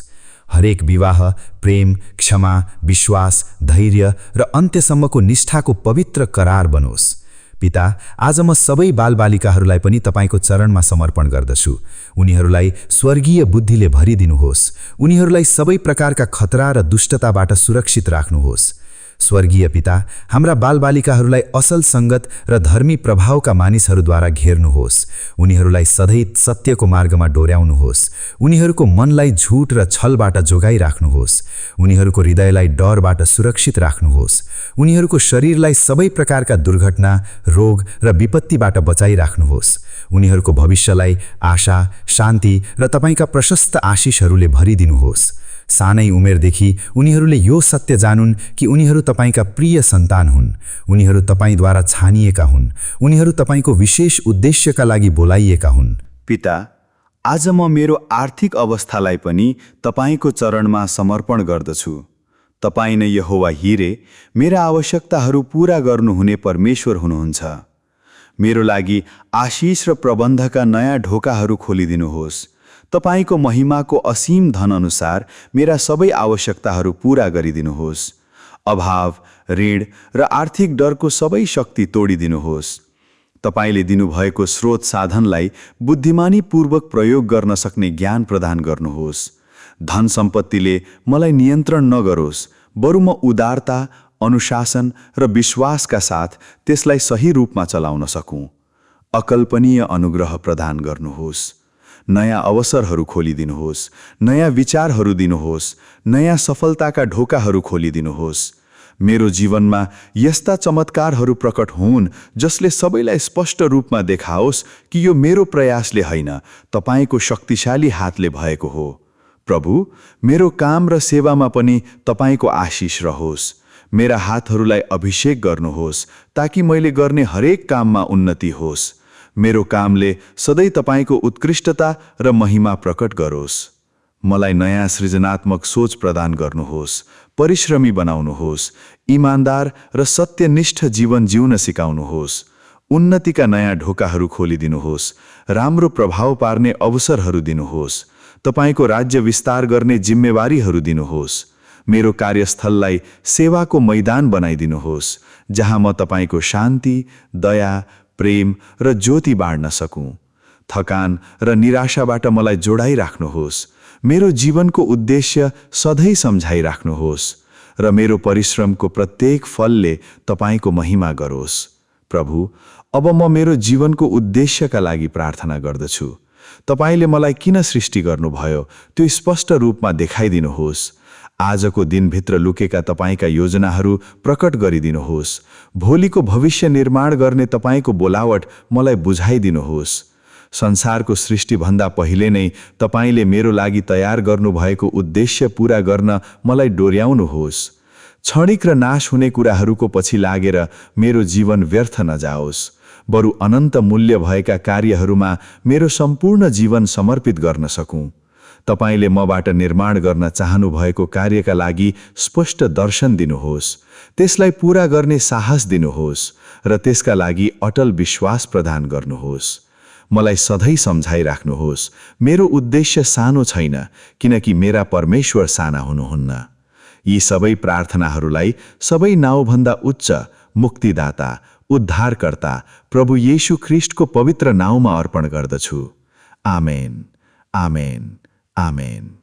हरेक विवाह प्रेम, क्षमा, विश्वास, धैर्य र अन्त्यसम्मको निष्ठाको पवित्र करार बनोस्। पिता, आज म सबै बालबालिकाहरूलाई पनि तपाईको चरणमा समर्पण गर्दछु। उनीहरूलाई स्वर्गीय बुद्धिले भरिदिनुहोस्। उनीहरूलाई सबै प्रकारका खतरा र दुष्टताबाट सुरक्षित राख्नुहोस्। स्वर्गीय पिता, हाम्रा बालबालिकाहरूलाई असल संगत र धर्मी प्रभावका मानिसहरूद्वारा घेर्नुहोस्। उनीहरूलाई सधैँ सत्यको मार्गमा डोर्याउनुहोस्। उनीहरूको मनलाई झुट र छलबाट जोगाइराख्नुहोस्। उनीहरूको हृदयलाई डरबाट सुरक्षित राख्नुहोस्। उनीहरूको शरीरलाई सबै प्रकारका दुर्घटना, रोग र विपत्तिबाट बचाइराख्नुहोस्। उनीहरूको भविष्यलाई आशा, शान्ति र तपाईका प्रशस्त आशिषहरूले भरिदिनुहोस्। सानै उमेरदेखि उनीहरूले यो सत्य जानुन् कि उनीहरू तपाईका प्रिय सन्तान हुन्। उनीहरू तपाईद्वारा छानिएका हुन्। उनीहरू तपाईको विशेष उद्देश्यका लागि बोलाइएका हुन्। पिता, आज म मेरो आर्थिक अवस्थालाई पनि तपाईको चरणमा समर्पण गर्दछु। तपाई नै यहोवा हिरे, मेरा आवश्यकताहरू पूरा गर्नुहुने परमेश्वर हुनुहुन्छ। मेरो लागि आशिष र प्रबन्धका नयाँ ढोकाहरू खोलिदिनुहोस्। तपाईको महिमाको असीम धन अनुसार मेरा सबै आवश्यकताहरू पूरा गरिदिनुहोस्। अभाव, ऋण र आर्थिक डरको सबै शक्ति तोडिदिनुहोस्। तपाईले दिनुभएको स्रोत साधनलाई बुद्धिमानीपूर्वक प्रयोग गर्न सक्ने ज्ञान प्रदान गर्नुहोस्। धन सम्पत्तिले मलाई नियन्त्रण नगरोस्, बरु म उदारता, अनुशासन र विश्वासका साथ त्यसलाई सही रूपमा चलाउन सकूँ। अकल्पनीय अनुग्रह प्रदान गर्नुहोस्। नयाँ अवसरहरू खोलिदिनुहोस्। नयाँ विचारहरू दिनुहोस्। नयाँ सफलताका ढोकाहरू खोलिदिनुहोस्। मेरो जीवनमा यस्ता चमत्कारहरू प्रकट हुन् जसले सबैलाई स्पष्ट रूपमा देखाओस् कि यो मेरो प्रयासले होइन, तपाईको शक्तिशाली हातले भएको हो। प्रभु, मेरो काम र सेवामा पनि तपाईको आशिष रहोस्। मेरा हातहरूलाई अभिषेक गर्नुहोस् ताकि मैले गर्ने हरेक काममा उन्नति होस्। मेरो कामले सधैँ तपाईँको उत्कृष्टता र महिमा प्रकट गरोस्। मलाई नयाँ सृजनात्मक सोच प्रदान गर्नुहोस्, परिश्रमी बनाउनुहोस्, इमान्दार र सत्यनिष्ठ जीवन जिउन सिकाउनुहोस्। उन्नतिका नयाँ ढोकाहरू खोलिदिनुहोस्, राम्रो प्रभाव पार्ने अवसरहरू दिनुहोस्, तपाईँको राज्य विस्तार गर्ने जिम्मेवारीहरू दिनुहोस्। मेरो कार्यस्थललाई सेवाको मैदान बनाइदिनुहोस्, जहाँ म तपाईँको शान्ति, दया, प्रेम र ज्योति बाँड्न सकूँ। थकान र निराशाबाट मलाई जोडाइराख्नुहोस्, मेरो जीवनको उद्देश्य सधैँ सम्झाइराख्नुहोस् र मेरो परिश्रमको प्रत्येक फलले तपाईँको महिमा गरोस्। प्रभु, अब म मेरो जीवनको उद्देश्यका लागि प्रार्थना गर्दछु। तपाईँले मलाई किन सृष्टि गर्नुभयो त्यो स्पष्ट रूपमा देखाइदिनुहोस्। आजको दिनभित्र लुकेका तपाईँका योजनाहरू प्रकट गरिदिनुहोस्। भोलिको भविष्य निर्माण गर्ने तपाईँको बोलावट मलाई बुझाइदिनुहोस्। संसारको सृष्टिभन्दा पहिले नै तपाईँले मेरो लागि तयार गर्नुभएको उद्देश्य पूरा गर्न मलाई डोर्याउनुहोस्। क्षणिक र नाश हुने कुराहरूको पछि लागेर मेरो जीवन व्यर्थ नजाओस्, बरु अनन्त मूल्य भएका कार्यहरूमा मेरो सम्पूर्ण जीवन समर्पित गर्न सकूँ। तपाईँले मबाट निर्माण गर्न चाहनुभएको कार्यका लागि स्पष्ट दर्शन दिनुहोस्, त्यसलाई पूरा गर्ने साहस दिनुहोस् र त्यसका लागि अटल विश्वास प्रदान गर्नुहोस्। मलाई सधैँ सम्झाइराख्नुहोस्, मेरो उद्देश्य सानो छैन, किनकि मेरा परमेश्वर साना हुनुहुन्न। यी सबै प्रार्थनाहरूलाई सबै नाउँभन्दा उच्च मुक्तिदाता, उद्धारकर्ता प्रभु येशू ख्रिस्टको पवित्र नाउँमा अर्पण गर्दछु। आमेन, आमेन, आमेन।